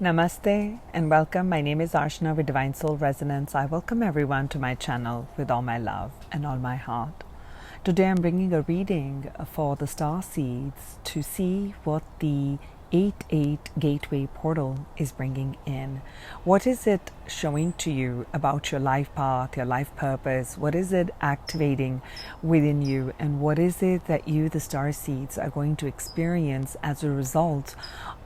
Namaste and welcome. My name is Archana with Divine Soul Resonance. I welcome everyone to my channel with all my love and all my heart. Today I'm bringing a reading for the Starseeds to see what the 8-8 gateway portal is bringing in. What is it showing to you about your life path, your life purpose? What is it activating within you? And what is it that you, the Starseeds, are going to experience as a result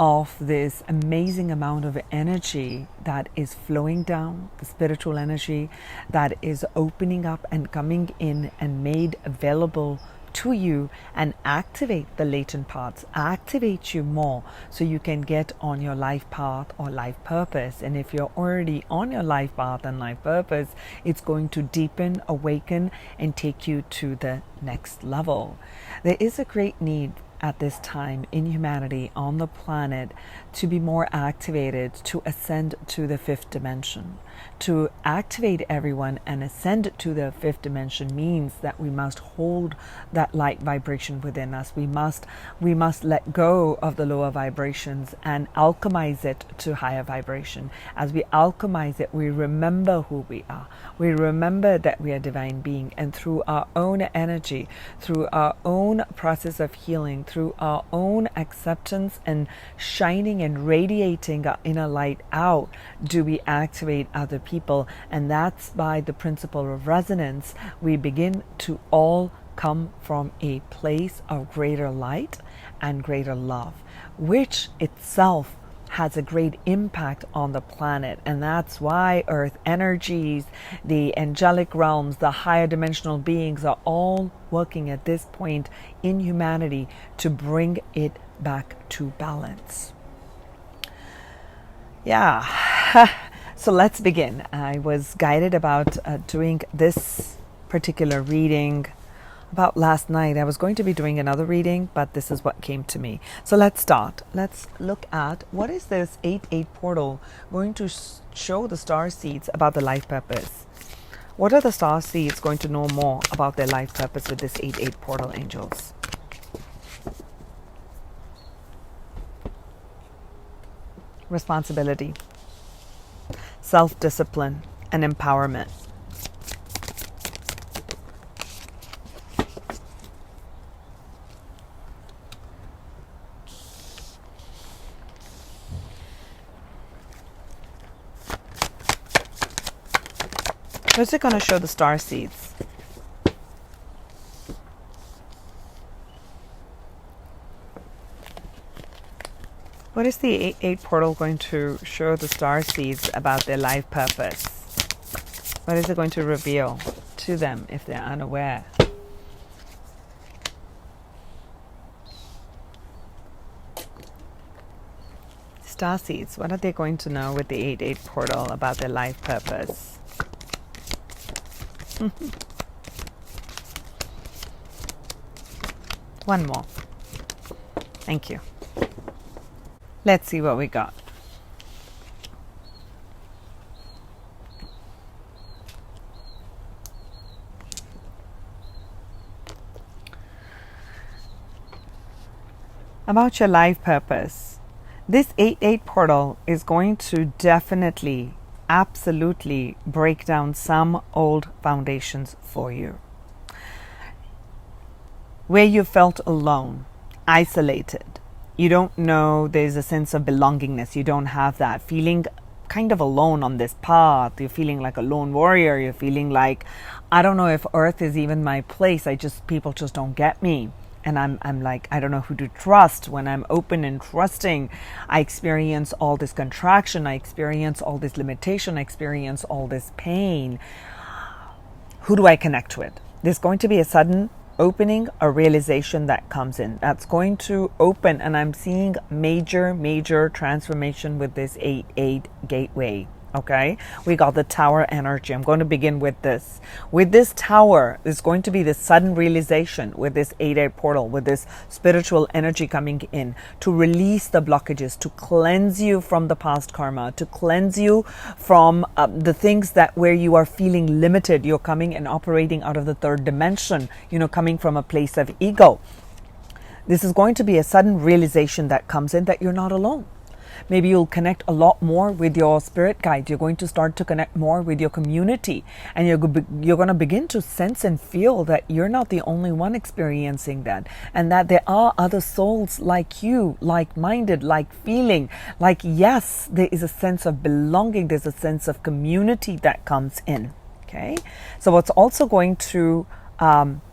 of this amazing amount of energy that is flowing down, the spiritual energy that is opening up and coming in and made available to you, and activate the latent parts, activate you more so you can get on your life path or life purpose. And if you're already on your life path and life purpose, it's going to deepen, awaken, and take you to the next level. There is a great need at this time in humanity on the planet to be more activated, to ascend to the fifth dimension. To activate everyone and ascend to the fifth dimension means that we must hold that light vibration within us. We must let go of the lower vibrations and alchemize it to higher vibration. As we alchemize it, we remember who we are. We remember that we are divine being, and through our own energy, through our own process of healing, through our own acceptance and shining and radiating our inner light out, do we activate other people. And that's by the principle of resonance. We begin to all come from a place of greater light and greater love, which itself has a great impact on the planet. And that's why earth energies, the angelic realms, the higher dimensional beings are all working at this point in humanity to bring it back to balance. Yeah. So let's begin. I was guided about doing this particular reading about last night. I was going to be doing another reading, but this is what came to me. So let's start. Let's look at what is this 8-8 portal going to show the Starseeds about the life purpose. What are the Starseeds going to know more about their life purpose with this 8-8 portal, angels? Responsibility, self-discipline, and empowerment. What's it going to show the Starseeds? What is the 8-8 portal going to show the Starseeds about their life purpose? What is it going to reveal to them if they're unaware? Starseeds, what are they going to know with the 8-8 portal about their life purpose? One more. Thank you. Let's see what we got. About your life purpose. This 8-8 portal is going to definitely, absolutely break down some old foundations for you. Where you felt alone, isolated. You don't know, there's a sense of belongingness. You don't have that feeling kind of alone on this path. You're feeling like a lone warrior. You're feeling like, I don't know if earth is even my place. People just don't get me. And I'm like, I don't know who to trust. When I'm open and trusting, I experience all this contraction. I experience all this limitation. I experience all this pain. Who do I connect with? There's going to be a sudden opening, a realization that comes in. That's going to open, and I'm seeing major transformation with this 8-8 gateway. Okay, we got the tower energy. I'm going to begin with this. With this tower, there's going to be this sudden realization with this 8-8 portal, with this spiritual energy coming in to release the blockages, to cleanse you from the past karma, to cleanse you from the things that where you are feeling limited. You're coming and operating out of the third dimension, coming from a place of ego. This is going to be a sudden realization that comes in that you're not alone. Maybe you'll connect a lot more with your spirit guide. You're going to start to connect more with your community, and you're going to begin to sense and feel that you're not the only one experiencing that, and that there are other souls like you, like-minded, like feeling, like, yes, there is a sense of belonging. There's a sense of community that comes in. Okay, so what's also going to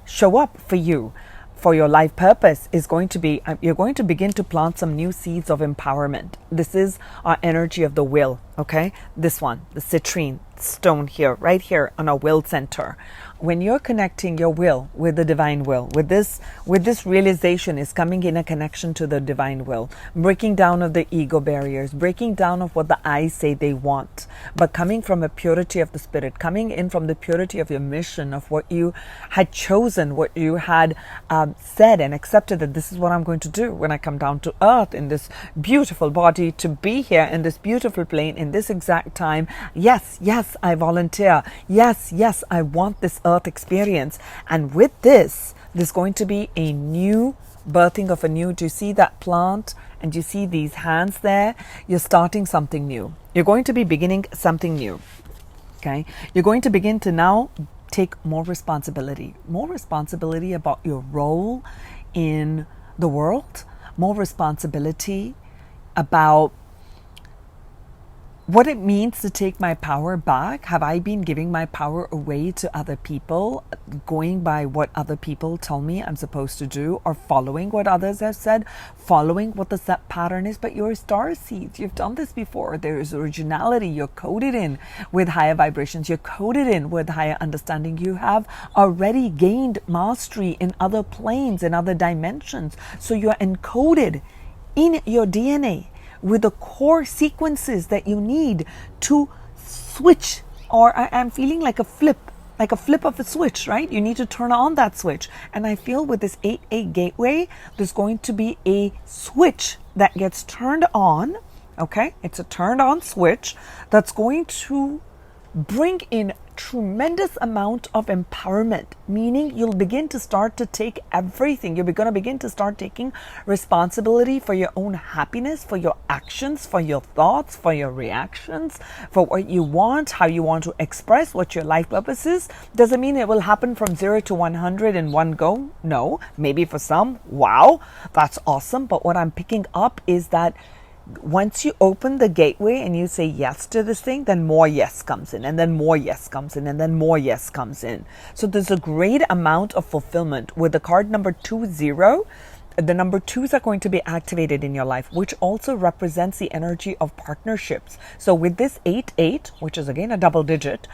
show up for you for your life purpose is going to be, you're going to begin to plant some new seeds of empowerment. This is our energy of the will. Okay, this one, the citrine stone here, right here on our will center. When you're connecting your will with the divine will, with this realization is coming in a connection to the divine will, breaking down of the ego barriers, breaking down of what the eyes say they want, but coming from a purity of the spirit, coming in from the purity of your mission, of what you had chosen, what you had said and accepted, that this is what I'm going to do when I come down to earth in this beautiful body, to be here in this beautiful plane in this exact time. Yes, yes, I volunteer. Yes, yes, I want this earth experience. And with this, there's going to be a new birthing of a new. Do you see that plant? And do you see these hands there? You're starting something new. You're going to be beginning something new. Okay? You're going to begin to now take more responsibility about your role in the world, more responsibility about what it means to take my power back. Have I been giving my power away to other people, going by what other people tell me I'm supposed to do, or following what others have said, following what the set pattern is? But you're star seeds. You've done this before. There is originality. You're coded in with higher vibrations. You're coded in with higher understanding. You have already gained mastery in other planes, in other dimensions. So you're encoded in your DNA with the core sequences that you need to switch, or I'm feeling like a flip of a switch, right? You need to turn on that switch. And I feel with this 8-8 gateway, there's going to be a switch that gets turned on. Okay, it's a turned on switch that's going to bring in tremendous amount of empowerment, meaning you'll begin to start to take everything. You're going to begin to start taking responsibility for your own happiness, for your actions, for your thoughts, for your reactions, for what you want, how you want to express, what your life purpose is. Doesn't mean it will happen from 0 to 100 in one go. No, maybe for some, wow, that's awesome. But what I'm picking up is that once you open the gateway and you say yes to this thing, then more yes comes in, and then more yes comes in, and then more yes comes in. So there's a great amount of fulfillment with the card number 20. The number 2s are going to be activated in your life, which also represents the energy of partnerships. So with this 8-8, which is again a double digit,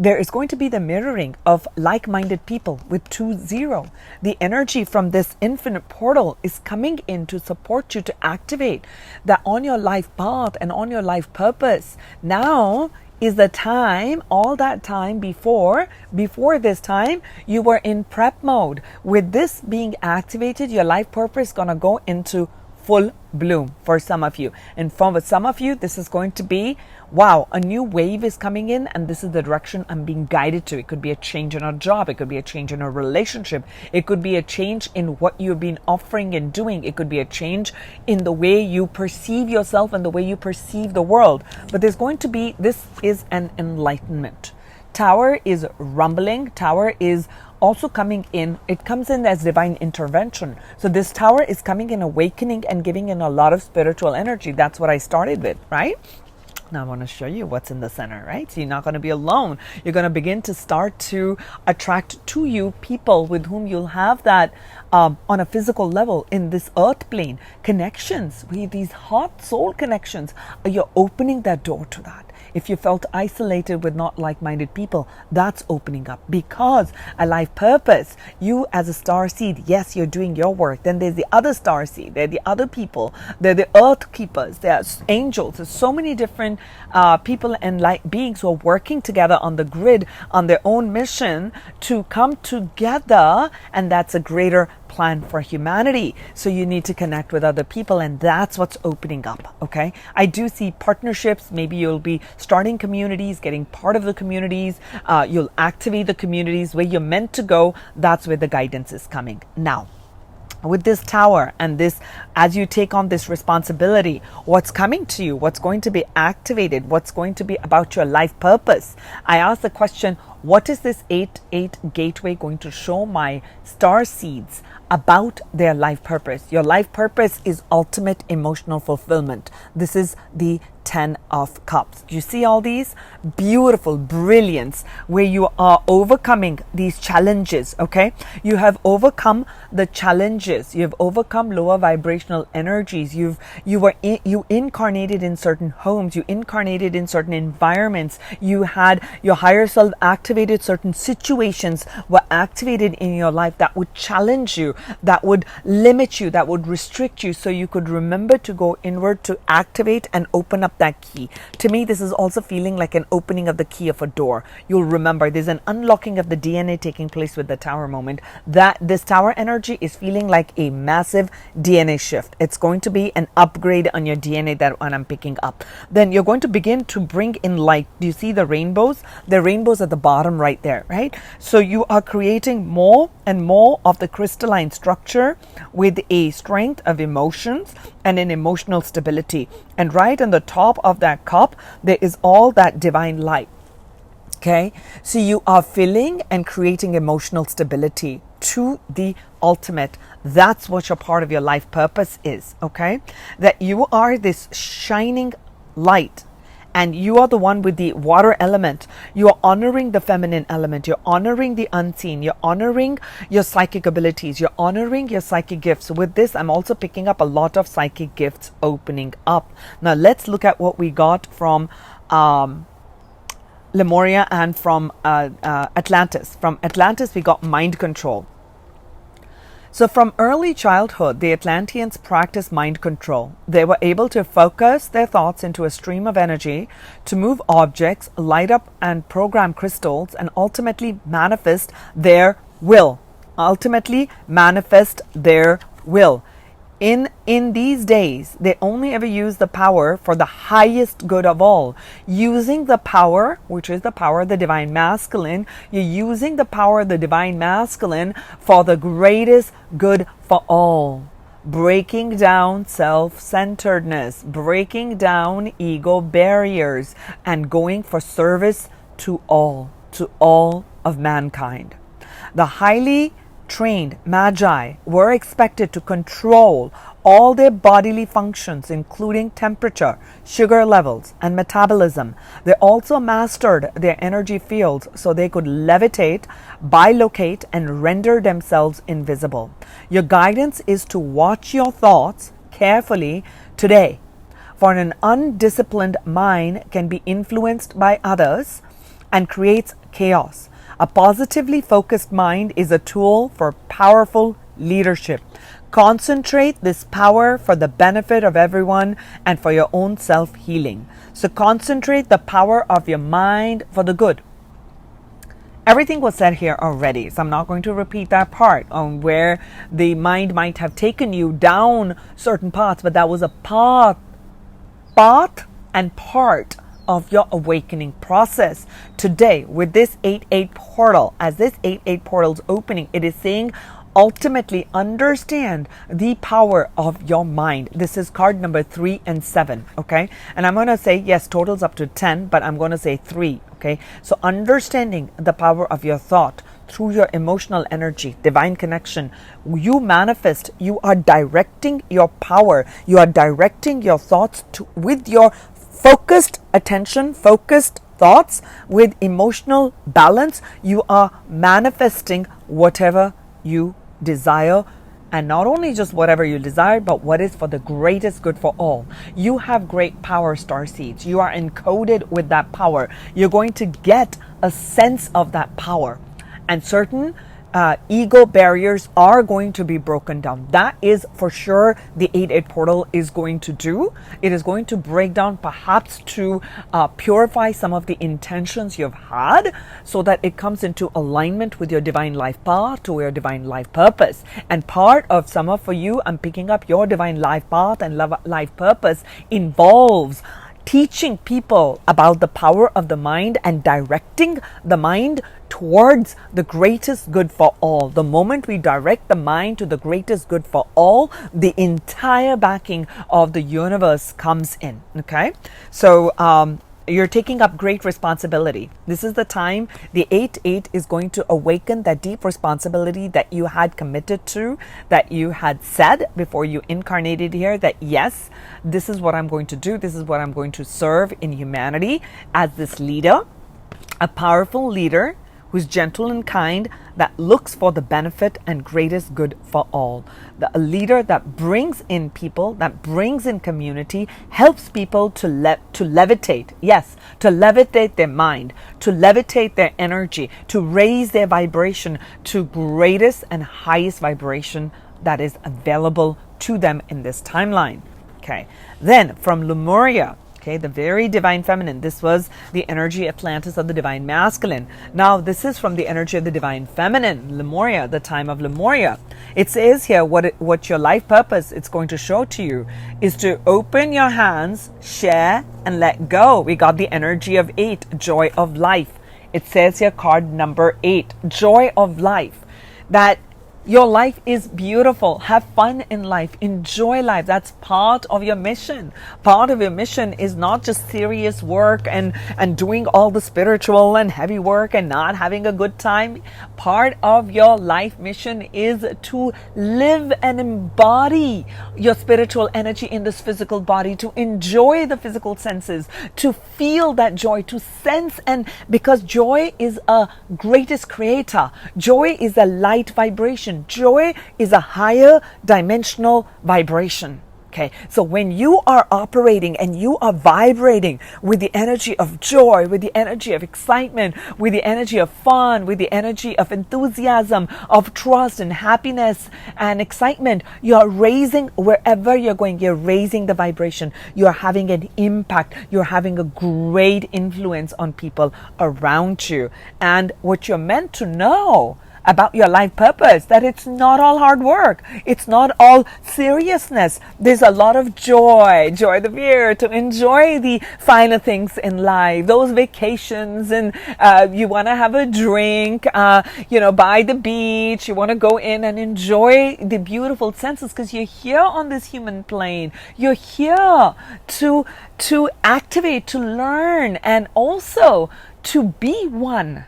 there is going to be the mirroring of like-minded people with 2-0. The energy from this infinite portal is coming in to support you to activate that on your life path and on your life purpose. Now is the time, all that time before this time, you were in prep mode. With this being activated, your life purpose is going to go into full bloom for some of you. And for some of you, this is going to be, wow, a new wave is coming in, and this is the direction I'm being guided to. It could be a change in a job. It could be a change in a relationship. It could be a change in what you've been offering and doing. It could be a change in the way you perceive yourself and the way you perceive the world. But there's going to be, this is an enlightenment. Tower is rumbling. Tower is also coming in, it comes in as divine intervention. So this tower is coming in awakening and giving in a lot of spiritual energy. That's what I started with, right? Now I want to show you what's in the center, right? So you're not going to be alone. You're going to begin to start to attract to you people with whom you'll have that on a physical level in this earth plane. Connections, with these heart soul connections. You're opening that door to that. If you felt isolated with not like-minded people, that's opening up, because a life purpose, you as a star seed, yes, you're doing your work. Then there's the other star seed. There are the other people. They're the earth keepers. There are angels. There's so many different people and light beings who are working together on the grid on their own mission to come together, and that's a greater plan for humanity. So you need to connect with other people, and that's what's opening up. Okay, I do see partnerships. Maybe you'll be starting communities, getting part of the communities. You'll activate the communities where you're meant to go. That's where the guidance is coming. Now, with this tower and this, as you take on this responsibility, what's coming to you, what's going to be activated, what's going to be about your life purpose. I ask the question, what is this 8-8 gateway going to show my star seeds about their life purpose? Your life purpose is ultimate emotional fulfillment. This is the 10 of Cups. You see all these beautiful brilliance where you are overcoming these challenges. Okay, you have overcome the challenges, you have overcome lower vibrational energies, you incarnated in certain homes, you incarnated in certain environments, you had your higher self activated, certain situations were activated in your life that would challenge you, that would limit you, that would restrict you, so you could remember to go inward, to activate and open up that key. To me, this is also feeling like an opening of the key of a door. You'll remember there's an unlocking of the DNA taking place with the tower moment. That this tower energy is feeling like a massive DNA shift. It's going to be an upgrade on your DNA that I'm picking up. Then you're going to begin to bring in light. Do you see the rainbows? The rainbows at the bottom right there, right? So you are creating more and more of the crystalline structure with a strength of emotions and an emotional stability. And right on the top of that cup, there is all that divine light. Okay, so you are filling and creating emotional stability to the ultimate. That's what your part of your life purpose is. Okay, that you are this shining light, and you are the one with the water element. You are honoring the feminine element. You're honoring the unseen. You're honoring your psychic abilities. You're honoring your psychic gifts. With this, I'm also picking up a lot of psychic gifts opening up. Now, let's look at what we got from Lemuria and from Atlantis. From Atlantis, we got mind control. So from early childhood, the Atlanteans practiced mind control. They were able to focus their thoughts into a stream of energy to move objects, light up and program crystals, and ultimately manifest their will. Ultimately manifest their will. In these days, they only ever use the power for the highest good of all. Using the power, which is the power of the divine masculine, you're using the power of the divine masculine for the greatest good for all. Breaking down self-centeredness, breaking down ego barriers, and going for service to all of mankind. The highly trained magi were expected to control all their bodily functions, including temperature, sugar levels, and metabolism. They also mastered their energy fields so they could levitate, bilocate, and render themselves invisible. Your guidance is to watch your thoughts carefully today, for an undisciplined mind can be influenced by others and creates chaos. A positively focused mind is a tool for powerful leadership. Concentrate this power for the benefit of everyone and for your own self-healing. So concentrate the power of your mind for the good. Everything was said here already, so I'm not going to repeat that part on where the mind might have taken you down certain paths, but that was a path and part of your awakening process. Today, with this 8-8 portal, as this 8-8 portal is opening, it is saying ultimately understand the power of your mind. This is card number 3 and 7. Okay, and I'm going to say yes, totals up to 10, but I'm going to say 3. Okay, so understanding the power of your thought through your emotional energy, divine connection, you manifest. You are directing your power, you are directing your thoughts with your focused attention, focused thoughts, with emotional balance. You are manifesting whatever you desire, and not only just whatever you desire, but what is for the greatest good for all. You have great power, Starseeds. You are encoded with that power. You're going to get a sense of that power, and certain ego barriers are going to be broken down. That is for sure the 8-8 portal is going to do. It is going to break down, perhaps to purify some of the intentions you've had, so that it comes into alignment with your divine life path, to your divine life purpose. And part of summer for you, I'm picking up your divine life path and life purpose involves teaching people about the power of the mind and directing the mind towards the greatest good for all. The moment we direct the mind to the greatest good for all, the entire backing of the universe comes in. Okay, so you're taking up great responsibility. This is the time the 8-8 is going to awaken that deep responsibility that you had committed to, that you had said before you incarnated here, that yes, this is what I'm going to do. This is what I'm going to serve in humanity as this leader, a powerful leader who's gentle and kind, that looks for the benefit and greatest good for all. A leader that brings in people, that brings in community, helps people to levitate. Yes, to levitate their mind, to levitate their energy, to raise their vibration to greatest and highest vibration that is available to them in this timeline. Okay, then from Lemuria, okay, the very divine feminine. This was the energy Atlantis of the divine masculine. Now this is from the energy of the divine feminine, Lemuria, the time of Lemuria. It says here what your life purpose it's going to show to you is to open your hands, share, and let go. We got the energy of 8, joy of life. It says here, card number 8, joy of life. That your life is beautiful. Have fun in life. Enjoy life. That's part of your mission. Part of your mission is not just serious work and doing all the spiritual and heavy work and not having a good time. Part of your life mission is to live and embody your spiritual energy in this physical body, to enjoy the physical senses, to feel that joy, to sense, and because joy is a greatest creator. Joy is a light vibration. Joy is a higher dimensional vibration. Okay, so when you are operating and you are vibrating with the energy of joy, with the energy of excitement, with the energy of fun, with the energy of enthusiasm, of trust and happiness and excitement, you are raising wherever you're going, you're raising the vibration. You're having an impact. You're having a great influence on people around you. And what you're meant to know about your life purpose, that it's not all hard work. It's not all seriousness. There's a lot of joy the fear, to enjoy the finer things in life, those vacations, and you want to have a drink, by the beach. You want to go in and enjoy the beautiful senses because you're here on this human plane. You're here to activate, to learn, and also to be one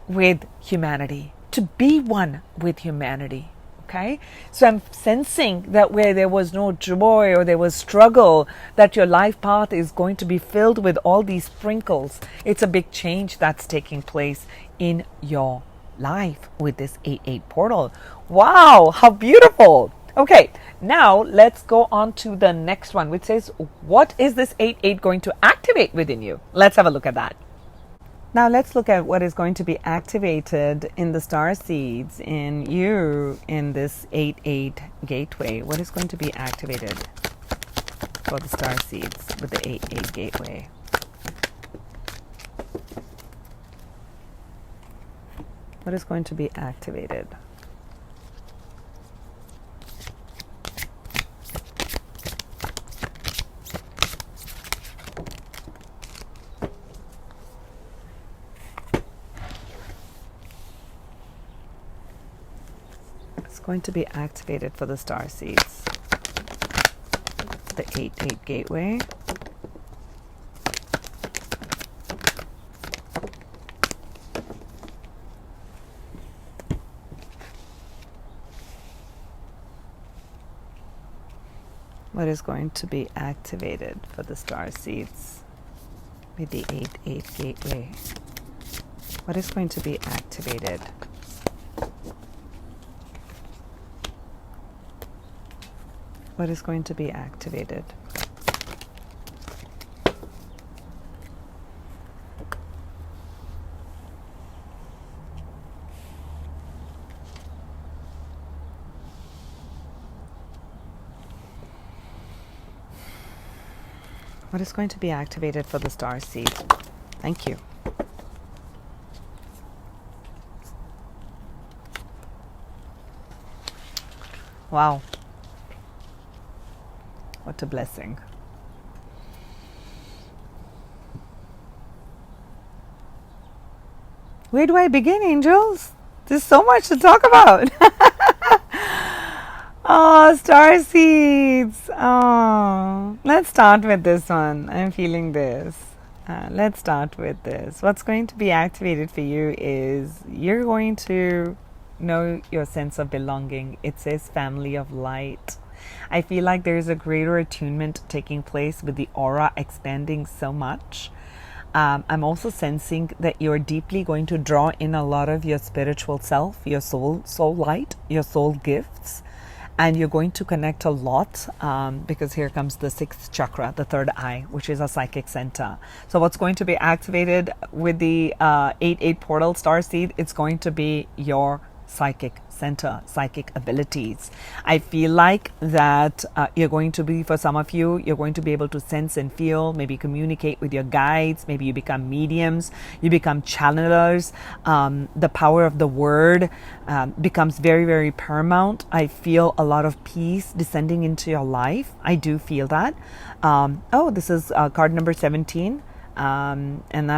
with humanity, to be one with humanity. Okay, so I'm sensing that where there was no joy or there was struggle, that your life path is going to be filled with all these sprinkles. It's a big change that's taking place in your life with this 8-8 portal. Wow, how beautiful. Okay, now let's go on to the next one, which says, what is this 8-8 going to activate within you? Let's have a look at that. Now let's look at what is going to be activated in the starseeds in you in this 8-8 gateway. What is going to be activated for the starseeds with the 8-8 gateway? What is going to be activated? Going to be activated for the starseeds, the 8-8 gateway. What is going to be activated for the starseeds with the 8-8 gateway? What is going to be activated? What is going to be activated? What is going to be activated for the starseed? Thank you. Wow. What a blessing. Where do I begin, angels? There's so much to talk about. Oh, Starseeds. Oh, let's start with this one. I'm feeling this. Let's start with this. What's going to be activated for you is you're going to know your sense of belonging. It says family of light. I feel like there's a greater attunement taking place with the aura expanding so much. I'm also sensing that you're deeply going to draw in a lot of your spiritual self, your soul light, your soul gifts. And you're going to connect a lot because here comes the sixth chakra, the third eye, which is a psychic center. So what's going to be activated with the 8-8 portal starseed? It's going to be your psychic center, psychic abilities. I feel like that you're going to be, for some of you, you're going to be able to sense and feel, maybe communicate with your guides, maybe you become mediums, you become channelers. The power of the word becomes very, very paramount. I feel a lot of peace descending into your life. I do feel that. This is card number 17, and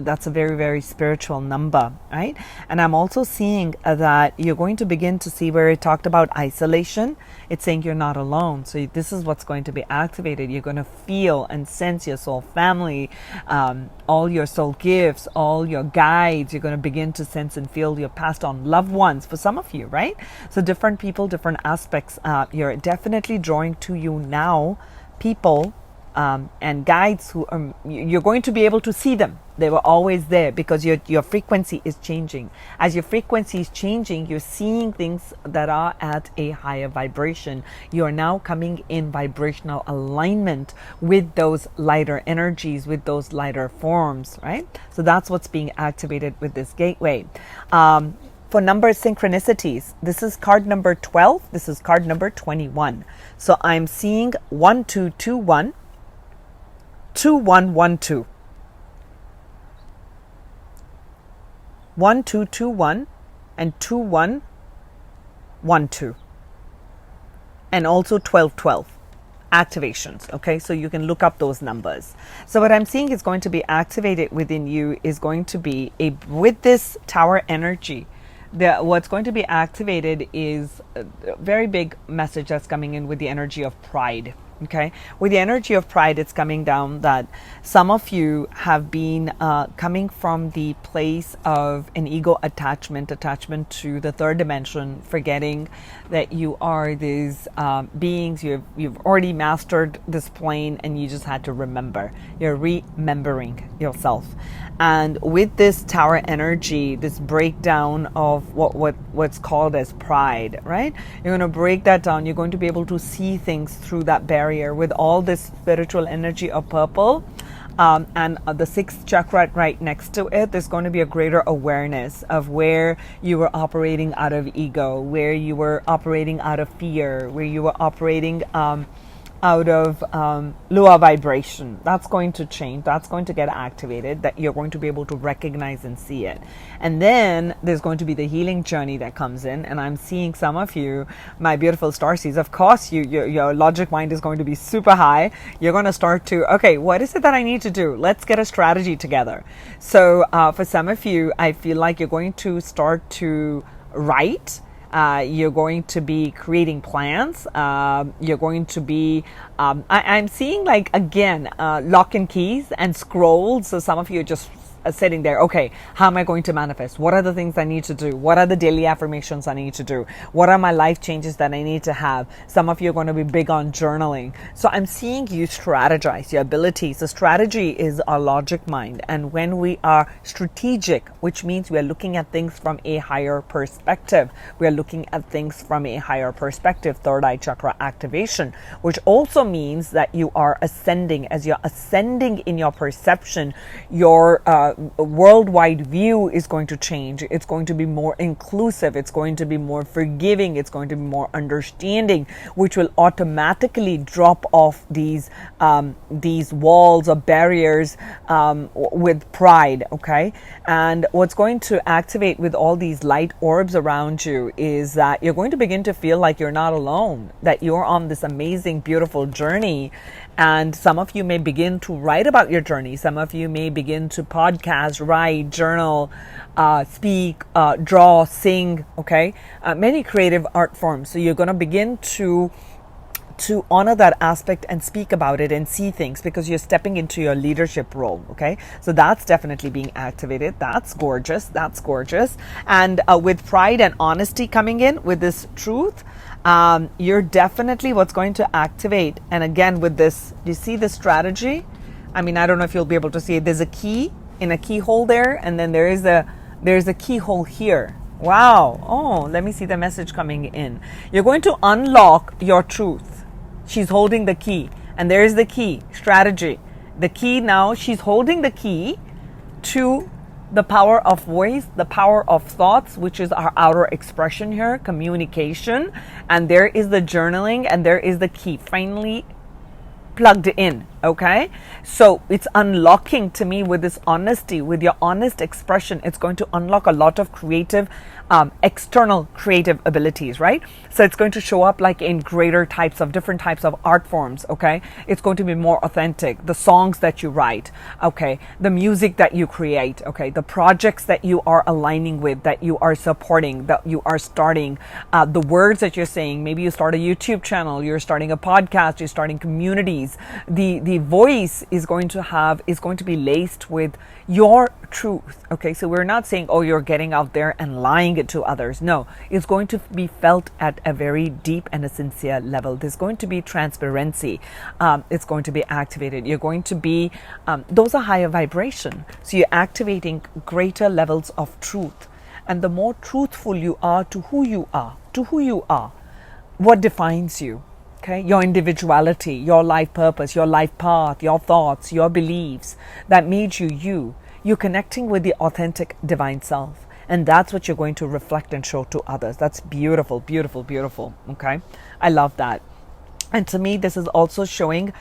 that's a very, very spiritual number, right? And I'm also seeing that you're going to begin to see where it talked about isolation. It's saying you're not alone. So this is what's going to be activated. You're going to feel and sense your soul family, all your soul gifts, all your guides. You're going to begin to sense and feel your passed on loved ones for some of you, right? So different people, different aspects. You're definitely drawing to you now people and guides who you're going to be able to see them. They were always there because your frequency is changing. As your frequency is changing, you're seeing things that are at a higher vibration. You are now coming in vibrational alignment with those lighter energies, with those lighter forms, right? So that's what's being activated with this gateway. For number synchronicities, this is card number 12. This is card number 21. So I'm seeing 1221. 2112, 1221 and 2112, and also 1212 activations. Okay, so you can look up those numbers. So what I'm seeing is going to be activated within you is going to be with this tower energy. What's going to be activated is a very big message that's coming in with the energy of pride. Okay, with the energy of pride, it's coming down that some of you have been coming from the place of an ego attachment to the third dimension, forgetting that you are these beings. You've already mastered this plane, and you just had to remember. You're remembering yourself, and with this tower energy, this breakdown of what's called as pride, right? You're going to break that down. You're going to be able to see things through that barrier with all this spiritual energy of purple. And the sixth chakra right next to it, there's going to be a greater awareness of where you were operating out of ego, where you were operating out of fear, where you were operating out of lower vibration. That's going to change. That's going to get activated, that you're going to be able to recognize and see it. And then there's going to be the healing journey that comes in. And I'm seeing some of you, my beautiful starseeds, of course, your logic mind is going to be super high. You're going to start to, okay, what is it that I need to do? Let's get a strategy together. So for some of you, I feel like you're going to start to write. You're going to be creating plans. You're going to be, I'm seeing like, again, lock and keys and scrolls. So some of you are just sitting there, okay, how am I going to manifest? What are the things I need to do? What are the daily affirmations I need to do? What are my life changes that I need to have? Some of you are going to be big on journaling. So I'm seeing you strategize your abilities. The strategy is our logic mind. And when we are strategic, which means we are looking at things from a higher perspective, we are looking at things from a higher perspective, third eye chakra activation, which also means that you are ascending. As you're ascending in your perception, your worldwide view is going to change. It's going to be more inclusive. It's going to be more forgiving. It's going to be more understanding, which will automatically drop off these walls or barriers with pride. Okay, and what's going to activate with all these light orbs around you is that you're going to begin to feel like you're not alone, that you're on this amazing, beautiful journey. And some of you may begin to write about your journey. Some of you may begin to podcast podcast, write, journal, speak, draw, sing, okay? Many creative art forms. So you're going to begin to honor that aspect and speak about it and see things, because you're stepping into your leadership role. Okay, so that's definitely being activated. That's gorgeous. That's gorgeous. And with pride and honesty coming in with this truth, you're definitely what's going to activate. And again, with this, you see the strategy. I mean, I don't know if you'll be able to see it. There's a key in a keyhole there, and then there's a keyhole here. Wow. Oh, let me see the message coming in. You're going to unlock your truth. She's holding the key, and there's the key strategy. The key now, she's holding the key to the power of voice, the power of thoughts, which is our outer expression here, communication. And there is the journaling, and there is the key finally plugged in. Okay, so it's unlocking to me with this honesty, with your honest expression. It's going to unlock a lot of creative, external creative abilities, right? So it's going to show up like in greater types of different types of art forms. Okay, it's going to be more authentic. The songs that you write, okay, the music that you create, okay, the projects that you are aligning with, that you are supporting, that you are starting, the words that you're saying. Maybe you start a YouTube channel, you're starting a podcast, you're starting communities. The voice is going to be laced with your truth. Okay, so we're not saying, oh, you're getting out there and lying it to others. No, it's going to be felt at a very deep and a sincere level. There's going to be transparency. It's going to be activated. You're going to be, those are higher vibration. So you're activating greater levels of truth. And the more truthful you are to who you are, what defines you? Okay, your individuality, your life purpose, your life path, your thoughts, your beliefs that made you. You're connecting with the authentic divine self. And that's what you're going to reflect and show to others. That's beautiful, beautiful, beautiful. Okay, I love that. And to me, this is also showing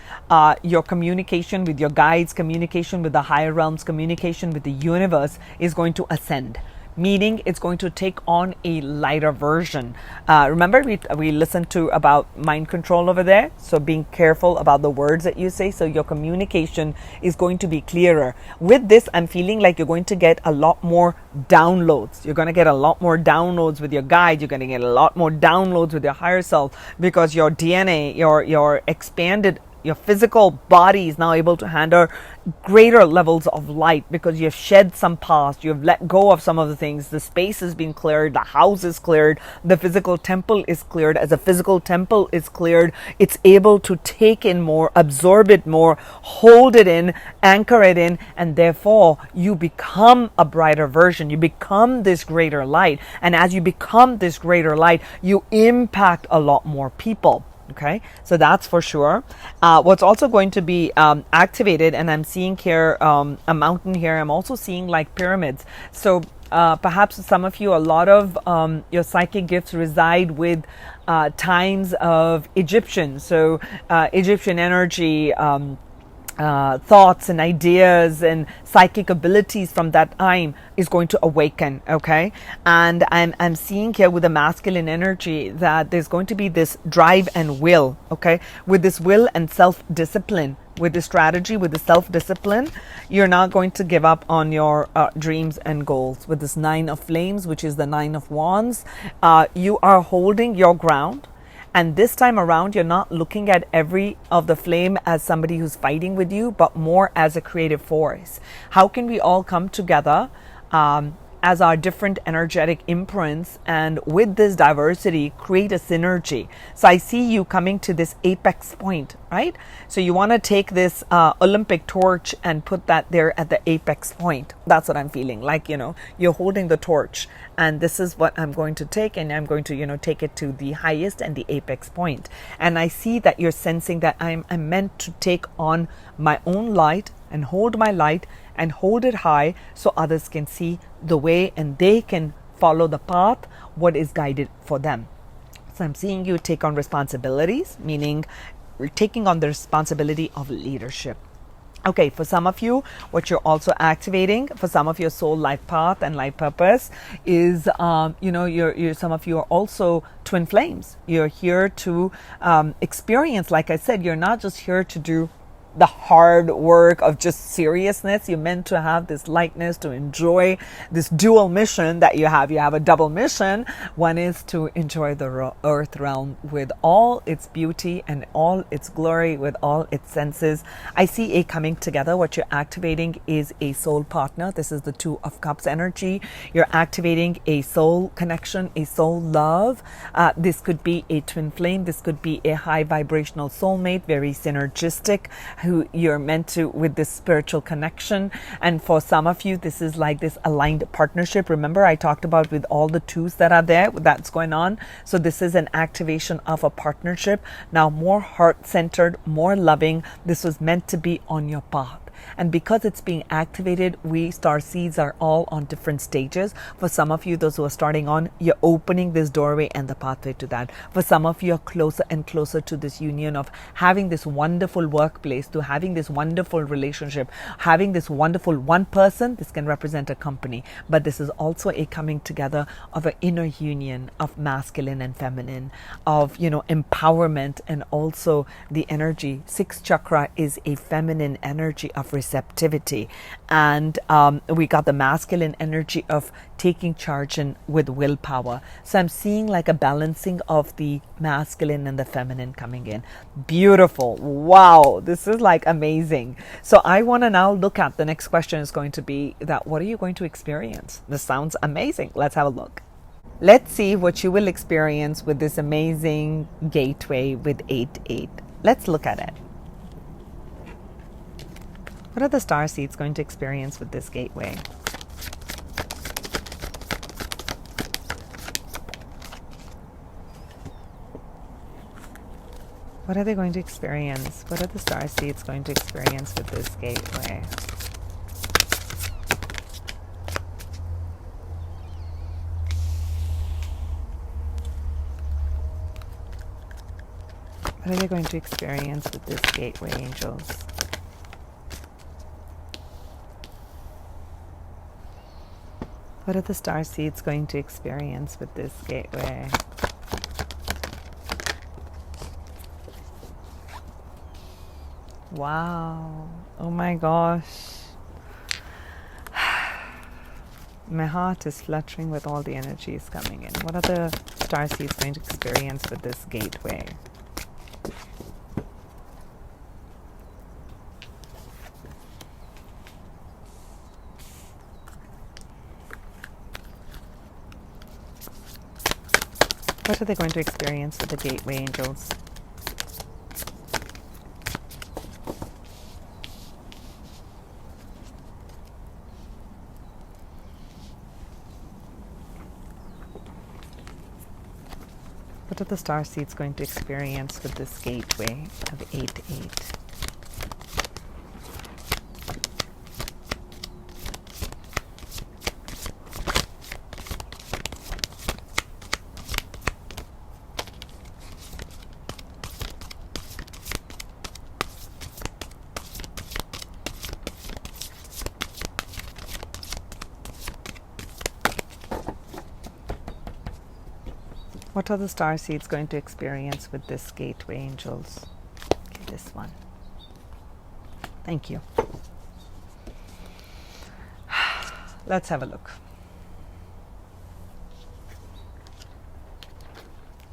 your communication with your guides, communication with the higher realms, communication with the universe is going to ascend. Meaning it's going to take on a lighter version. Remember we listened to about mind control over there? So being careful about the words that you say. So your communication is going to be clearer. With this, I'm feeling like you're going to get a lot more downloads. You're going to get a lot more downloads with your guide. You're going to get a lot more downloads with your higher self, because your DNA, your expanded, your physical body is now able to handle greater levels of light, because you've shed some past, you've let go of some of the things. The space has been cleared, the house is cleared, the physical temple is cleared. As a physical temple is cleared, it's able to take in more, absorb it more, hold it in, anchor it in, and therefore you become a brighter version. You become this greater light, and as you become this greater light, you impact a lot more people. Okay, so that's for sure. What's also going to be activated, and I'm seeing here a mountain here. I'm also seeing like pyramids. So perhaps some of you, a lot of your psychic gifts reside with times of Egyptian. So Egyptian energy, thoughts and ideas and psychic abilities from that time is going to awaken. Okay, and I'm seeing here with the masculine energy that there's going to be this drive and will. Okay, with this will and self-discipline, with the strategy, with the self-discipline, you're not going to give up on your dreams and goals. With this 9 of flames, which is the 9 of wands, you are holding your ground. And this time around, you're not looking at every of the flame as somebody who's fighting with you, but more as a creative force. How can we all come together as our different energetic imprints, and with this diversity create a synergy? So I see you coming to this apex point, right? So you want to take this Olympic torch and put that there at the apex point. That's what I'm feeling like, you're holding the torch, and this is what I'm going to take, and I'm going to take it to the highest and the apex point. And I see that you're sensing that I'm meant to take on my own light and hold my light and hold it high, so others can see the way and they can follow the path, what is guided for them. So I'm seeing you take on responsibilities, meaning we're taking on the responsibility of leadership. Okay, for some of you, what you're also activating, for some of your soul life path and life purpose is, you're some of you are also twin flames. You're here to experience, like I said, you're not just here to do the hard work of just seriousness. You're meant to have this lightness, to enjoy this dual mission that you have. You have a double mission. One is to enjoy the earth realm with all its beauty and all its glory, with all its senses. I see a coming together. What you're activating is a soul partner. This is the Two of Cups energy. You're activating a soul connection, a soul love. This could be a twin flame. This could be a high vibrational soulmate, very synergistic, who you're meant to with this spiritual connection. And for some of you, this is like this aligned partnership. Remember, I talked about with all the twos that are there, that's going on. So this is an activation of a partnership. Now, more heart-centered, more loving. This was meant to be on your path. And because it's being activated, we star seeds are all on different stages. For some of you, those who are starting on, you're opening this doorway and the pathway to that. For some of you, are closer and closer to this union of having this wonderful workplace, to having this wonderful relationship, having this wonderful one person. This can represent a company, but this is also a coming together of an inner union of masculine and feminine, of, empowerment, and also the energy. Sixth chakra is a feminine energy of receptivity, and we got the masculine energy of taking charge and with willpower. So I'm seeing like a balancing of the masculine and the feminine coming in. Beautiful. Wow, this is like amazing. So I want to now look at the next question is going to be that what are you going to experience? This sounds amazing. Let's have a look. Let's see what you will experience with this amazing gateway with 8-8. Let's look at it. What are the star seeds going to experience with this gateway? What are they going to experience? What are the star seeds going to experience with this gateway? What are they going to experience with this gateway, angels? What are the star seeds going to experience with this gateway? Wow. Oh my gosh. My heart is fluttering with all the energies coming in. What are the star seeds going to experience with this gateway? What are they going to experience with the gateway, angels? What are the star seeds going to experience with this gateway of 8-8? What are the star seeds going to experience with this gateway, angels? Okay, this one. Thank you. Let's have a look.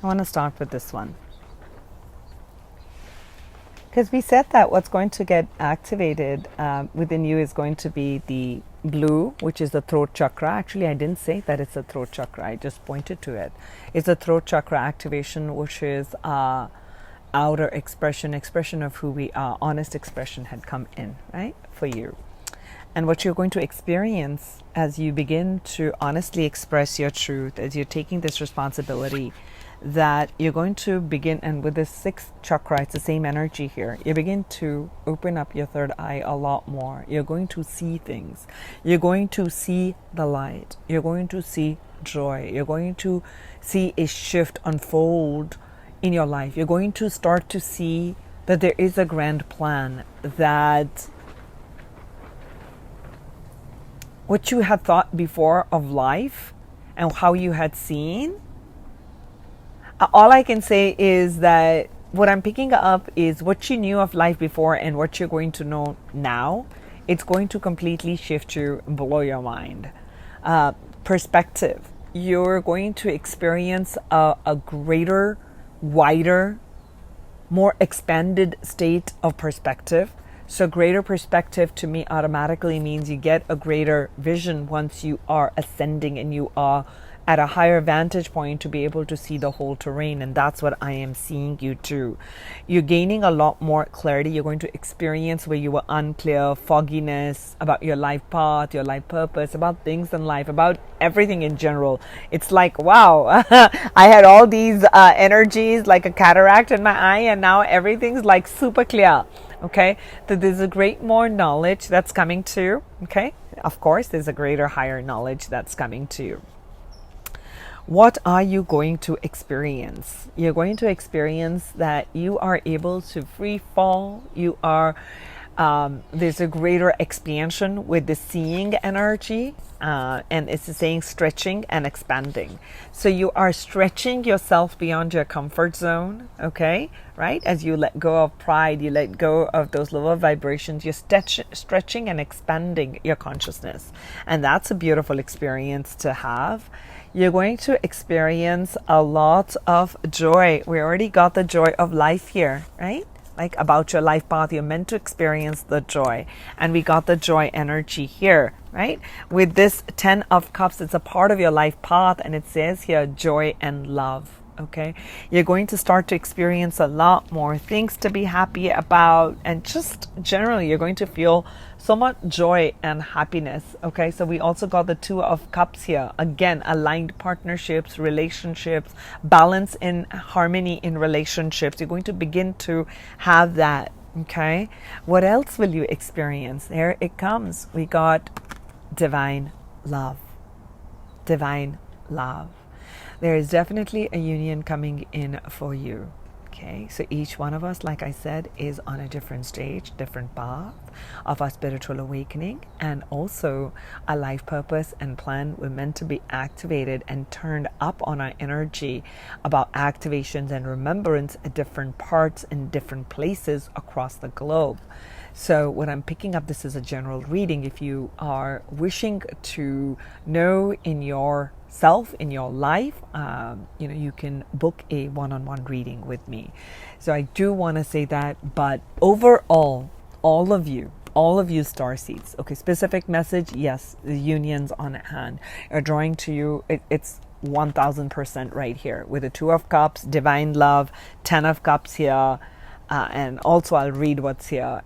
I want to start with this one. Because we said that what's going to get activated within you is going to be the blue, which is the throat chakra. Actually, I didn't say that it's a throat chakra. I just pointed to it. It's a throat chakra activation, which is outer expression of who we are. Honest expression had come in, right, for you. And what you're going to experience as you begin to honestly express your truth, as you're taking this responsibility, that you're going to begin, and with this sixth chakra, it's the same energy here. You begin to open up your third eye a lot more. You're going to see things. You're going to see the light. You're going to see joy. You're going to see a shift unfold in your life. You're going to start to see that there is a grand plan, that what you had thought before of life and how you had seen, all I can say is that what I'm picking up is what you knew of life before and what you're going to know now. It's going to completely shift you, blow your mind. Perspective. You're going to experience a greater, wider, more expanded state of perspective. So greater perspective to me automatically means you get a greater vision once you are ascending and you are at a higher vantage point to be able to see the whole terrain. And that's what I am seeing you do. You're gaining a lot more clarity. You're going to experience where you were unclear, fogginess about your life path, your life purpose, about things in life, about everything in general. It's like, wow, I had all these energies like a cataract in my eye, and now everything's like super clear. Okay, so there's a great more knowledge that's coming to you. Okay, of course, there's a greater, higher knowledge that's coming to you. What are you going to experience? You're going to experience that you are able to free fall. You are, there's a greater expansion with the seeing energy. And it's saying stretching and expanding. So you are stretching yourself beyond your comfort zone, okay? Right? As you let go of pride, you let go of those lower vibrations, you're stretching and expanding your consciousness. And that's a beautiful experience to have. You're going to experience a lot of joy. We already got the joy of life here, right? Like about your life path, you're meant to experience the joy. And we got the joy energy here, right? With this 10 of Cups, it's a part of your life path. And it says here, joy and love. Okay, you're going to start to experience a lot more things to be happy about, and just generally you're going to feel so much joy and happiness. Okay, so we also got the 2 of Cups here. Again, aligned partnerships, relationships, balance in harmony in relationships. You're going to begin to have that. Okay, what else will you experience? There it comes. We got divine love. Divine love. There is definitely a union coming in for you. Okay, so each one of us, like I said, is on a different stage, different path of our spiritual awakening, and also our life purpose and plan. We're meant to be activated and turned up on our energy about activations and remembrance at different parts in different places across the globe. So what I'm picking up, this is a general reading. If you are wishing to know in yourself, in your life, you can book a one-on-one reading with me. So I do want to say that, but overall, all of you starseeds, okay, specific message, yes, the unions on hand are drawing to you. It's 1000% right here with the 2 of Cups, divine love, 10 of Cups here. And also I'll read what's here.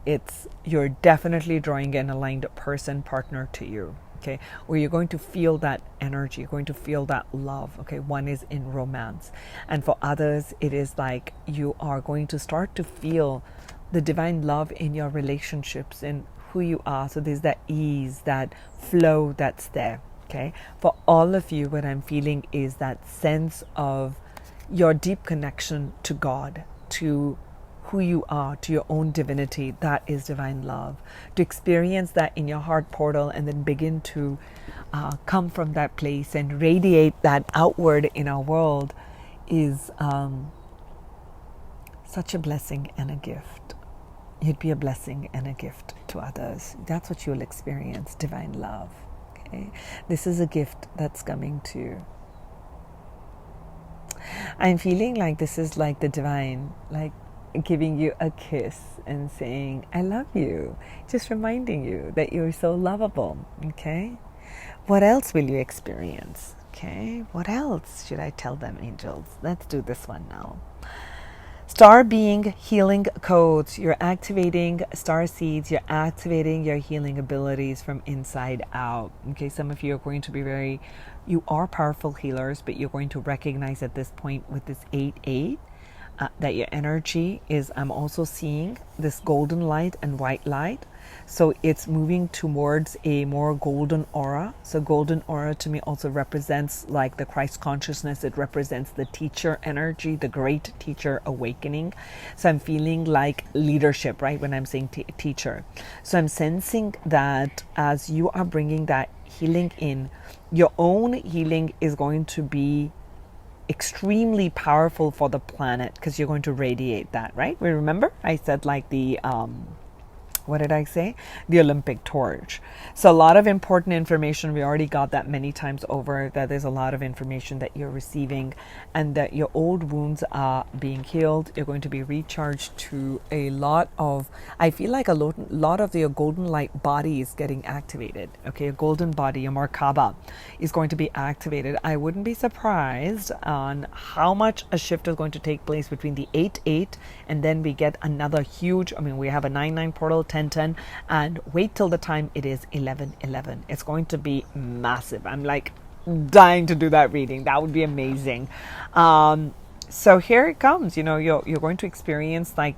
You're definitely drawing an aligned person, partner to you. Okay, where you're going to feel that energy, you're going to feel that love. Okay, one is in romance, and for others it is like you are going to start to feel the divine love in your relationships, in who you are. So there's that ease, that flow that's there. Okay, for all of you, what I'm feeling is that sense of your deep connection to God, to who you are, to your own divinity. That is divine love. To experience that in your heart portal and then begin to come from that place and radiate that outward in our world is such a blessing and a gift. You'd be a blessing and a gift to others. That's what you'll experience, divine love. Okay, this is a gift that's coming to you. I'm feeling like this is like the divine, like giving you a kiss and saying, I love you. Just reminding you that you're so lovable. Okay. What else will you experience? Okay. What else should I tell them, angels? Let's do this one now. Star being healing codes. You're activating star seeds. You're activating your healing abilities from inside out. Okay. Some of you are going to be you are powerful healers, but you're going to recognize at this point with this 8-8 that your energy is, I'm also seeing this golden light and white light. So it's moving towards a more golden aura. So golden aura to me also represents like the Christ consciousness. It represents the teacher energy, the great teacher awakening. So I'm feeling like leadership, right? When I'm saying teacher. So I'm sensing that as you are bringing that healing in, your own healing is going to be extremely powerful for the planet because you're going to radiate that, right? We remember I said like the what did I say? The Olympic torch. So a lot of important information. We already got that many times over, that there's a lot of information that you're receiving and that your old wounds are being healed. You're going to be recharged to a lot of, I feel like a lot of your golden light body is getting activated. Okay, your golden body, your Merkaba is going to be activated. I wouldn't be surprised on how much a shift is going to take place between the 8-8 and then we get another huge, I mean, we have a 9-9 portal, 10-10, and wait till the time it is 11-11. It's going to be massive. I'm like dying to do that reading. That would be amazing. So here it comes. You know, you're going to experience like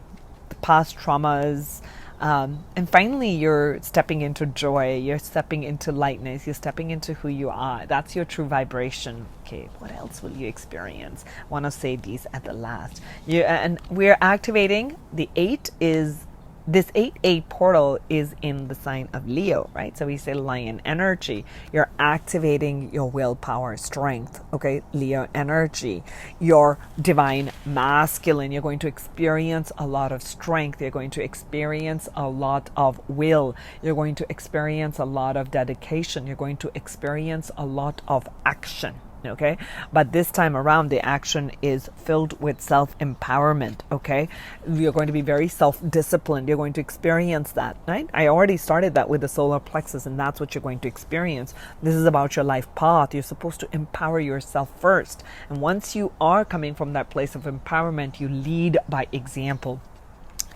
the past traumas, and finally you're stepping into joy. You're stepping into lightness. You're stepping into who you are. That's your true vibration. Okay, what else will you experience? I want to say these at the last. And we're activating the 8 is. This 8-8 portal is in the sign of Leo, right? So we say lion energy. You're activating your willpower, strength, okay? Leo energy. Your divine masculine. You're going to experience a lot of strength. You're going to experience a lot of will. You're going to experience a lot of dedication. You're going to experience a lot of action. Okay, but this time around the action is filled with self-empowerment. Okay, you're going to be very self-disciplined. You're going to experience that, right? I already started that with the solar plexus, and that's what you're going to experience. This is about your life path. You're supposed to empower yourself first, and once you are coming from that place of empowerment, you lead by example.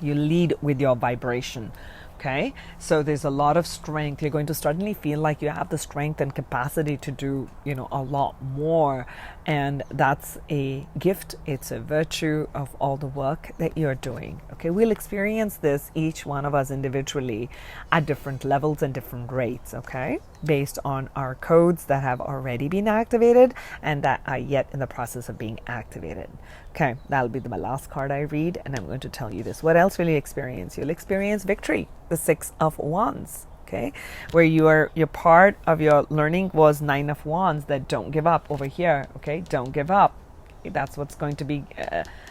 You lead with your vibration. Okay, so there's a lot of strength. You're going to suddenly feel like you have the strength and capacity to do, you know, a lot more. And that's a gift. It's a virtue of all the work that you're doing. Okay, we'll experience this, each one of us individually, at different levels and different rates. Okay, based on our codes that have already been activated and that are yet in the process of being activated. Okay, that'll be my last card I read, and I'm going to tell you this. What else will you experience? You'll experience victory, the 6 of Wands. Okay, where your part of your learning was 9 of Wands, that don't give up over here. Okay, don't give up. That's what's going to be,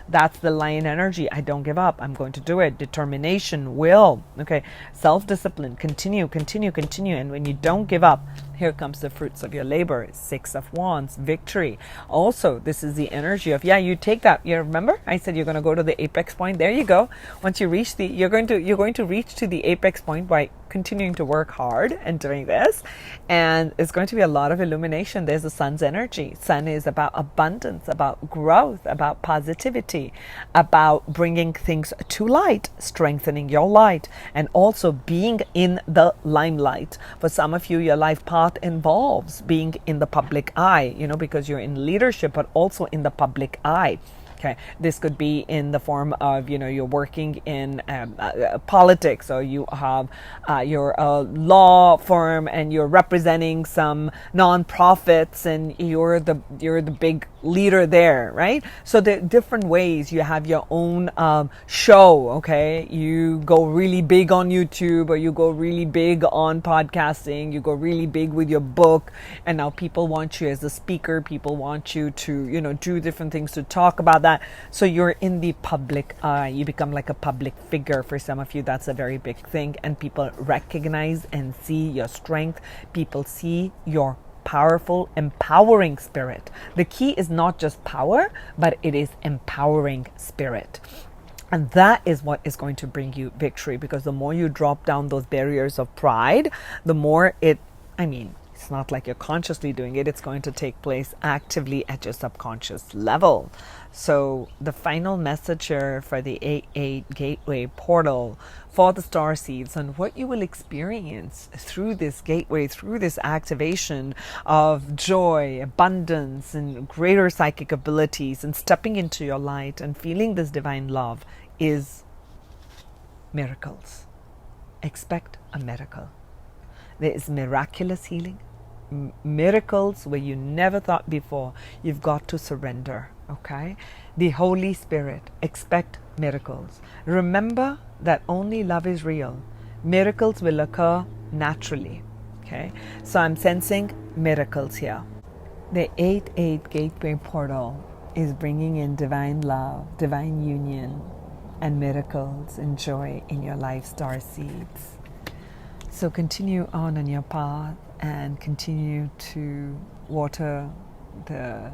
that's the lion energy. I don't give up. I'm going to do it. Determination, will. Okay, self-discipline, continue. And when you don't give up, here comes the fruits of your labor. 6 of Wands, victory. Also, this is the energy of, you take that. You remember I said you're going to go to the apex point. There you go. Once you reach you're going to reach to the apex point by continuing to work hard and doing this, and it's going to be a lot of illumination. There's the sun's energy. Sun is about abundance, about growth, about positivity, about bringing things to light, strengthening your light, and also being in the limelight. For some of you, your life path involves being in the public eye, you know, because you're in leadership, but also in the public eye. Okay, this could be in the form of, you know, you're working in politics, or you have your law firm and you're representing some nonprofits, and you're the big leader there, right? So there are different ways. You have your own show. Okay, you go really big on YouTube, or you go really big on podcasting. You go really big with your book, and now people want you as a speaker. People want you to, you know, do different things, to talk about that. So you're in the public eye. You become like a public figure. For some of you, that's a very big thing, and people recognize and see your strength. People see your powerful, empowering spirit. The key is not just power, but it is empowering spirit. And that is what is going to bring you victory, because the more you drop down those barriers of pride, the more it's not like you're consciously doing it. It's going to take place actively at your subconscious level. So the final message here for the 8-8 gateway portal for the starseeds, and what you will experience through this gateway, through this activation of joy, abundance, and greater psychic abilities, and stepping into your light and feeling this divine love, is miracles. Expect a miracle. There is miraculous healing, miracles where you never thought before. You've got to surrender. Okay, the Holy Spirit, expect miracles. Remember that only love is real. Miracles will occur naturally. Okay, so I'm sensing miracles here. The 8-8 gateway portal is bringing in divine love, divine union, and miracles and joy in your life, star seeds. So continue on your path and continue to water the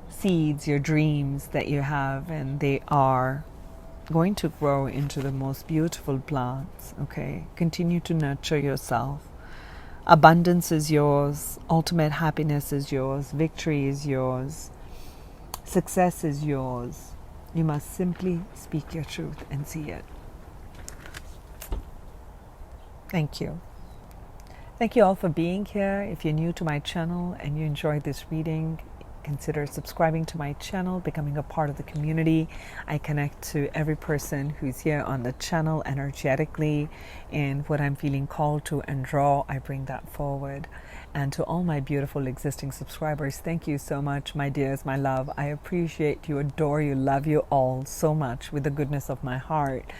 seeds, your dreams that you have, and they are going to grow into the most beautiful plants. Okay, continue to nurture yourself. Abundance is yours, ultimate happiness is yours, victory is yours, success is yours. You must simply speak your truth and see it. Thank you. Thank you all for being here. If you're new to my channel and you enjoyed this reading, consider subscribing to my channel, becoming a part of the community. I connect to every person who's here on the channel energetically, and what I'm feeling called to and draw, I bring that forward. And to all my beautiful existing subscribers, thank you so much, my dears, my love. I appreciate you, adore you, love you all so much with the goodness of my heart.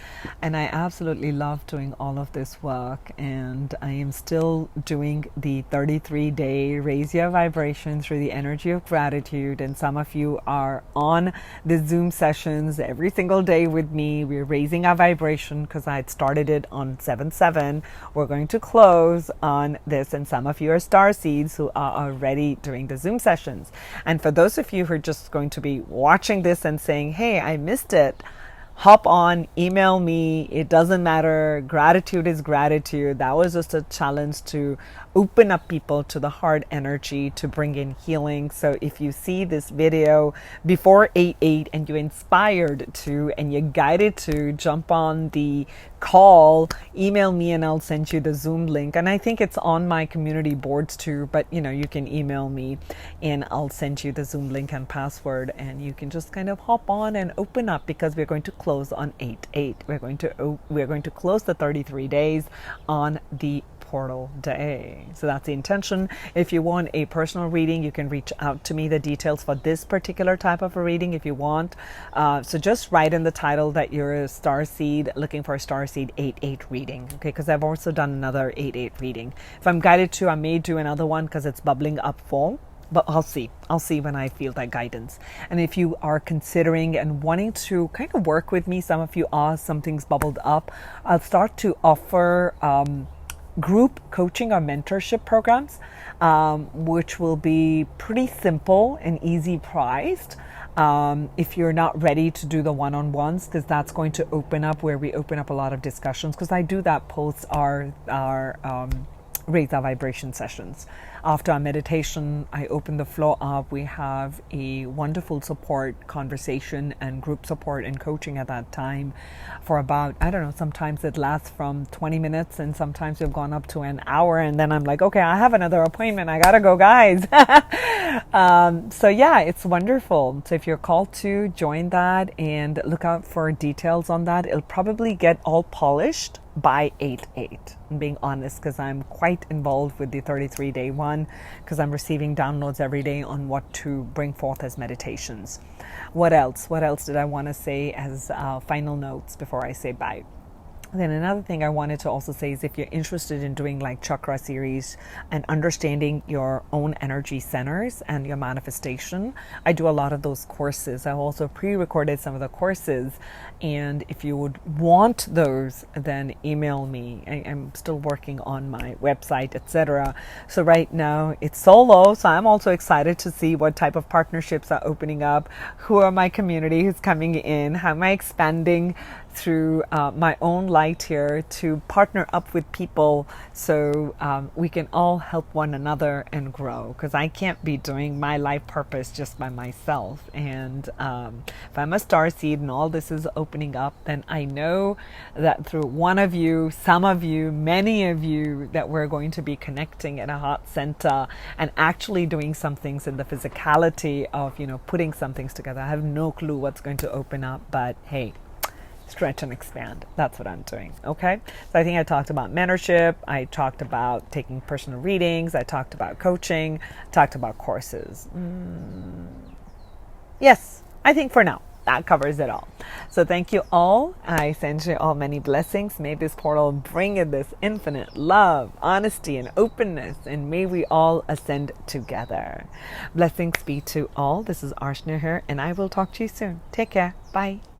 And I absolutely love doing all of this work. And I am still doing the 33-day Raise Your Vibration through the energy of gratitude. And some of you are on the Zoom sessions every single day with me. We're raising our vibration because I had started it on 7/7. We're going to close on this, and some of you are Starseeds who are already doing the Zoom sessions. And for those of you who are just going to be watching this and saying, hey, I missed it, hop on, email me. It doesn't matter. Gratitude is gratitude. That was just a challenge to open up people to the heart energy to bring in healing. So if you see this video before 8/8 and you're inspired to and you're guided to jump on the call, email me and I'll send you the Zoom link. And I think it's on my community boards too, but you can email me and I'll send you the Zoom link and password, and you can just kind of hop on and open up, because we're going to close on 8/8. We're going to close the 33 days on the portal day. So that's the intention. If you want a personal reading, you can reach out to me. The details for this particular type of a reading, if you want. So just write in the title that you're a Starseed looking for a Starseed 8/8 reading. Okay, because I've also done another 8/8 reading. If I'm guided to, I may do another one because it's bubbling up full. But I'll see when I feel that guidance. And if you are considering and wanting to kind of work with me, some of you are, something's bubbled up, I'll start to offer group coaching or mentorship programs, which will be pretty simple and easy priced. If you're not ready to do the one-on-ones, because that's going to open up where we open up a lot of discussions, because I do that post our Raise Our Vibration sessions. After our meditation, I open the floor up. We have a wonderful support conversation and group support and coaching at that time for about, I don't know, sometimes it lasts from 20 minutes and sometimes we've gone up to an hour, and then I'm like, okay, I have another appointment. I gotta go, guys. So yeah, it's wonderful. So if you're called to join that, and look out for details on that. It'll probably get all polished by 8/8. I'm being honest, because I'm quite involved with the 33-day one, because I'm receiving downloads every day on what to bring forth as meditations. What else did I want to say as final notes before I say bye? Then another thing I wanted to also say is, if you're interested in doing like chakra series and understanding your own energy centers and your manifestation, I do a lot of those courses. I also pre-recorded some of the courses, and if you would want those, then email me. I'm still working on my website, etc. So right now it's solo, so I'm also excited to see what type of partnerships are opening up, who are my community, who's coming in, how am I expanding through my own light here to partner up with people, so we can all help one another and grow, because I can't be doing my life purpose just by myself. And if I'm a starseed and all this is opening up, then I know that through one of you, some of you, many of you, that we're going to be connecting at a heart center and actually doing some things in the physicality of putting some things together. I have no clue what's going to open up, but hey, stretch and expand. That's what I'm doing. Okay. So I think I talked about mentorship. I talked about taking personal readings. I talked about coaching. Talked about courses. Yes, I think for now that covers it all. So thank you all. I send you all many blessings. May this portal bring in this infinite love, honesty, and openness, and may we all ascend together. Blessings be to all. This is Archana here, and I will talk to you soon. Take care. Bye.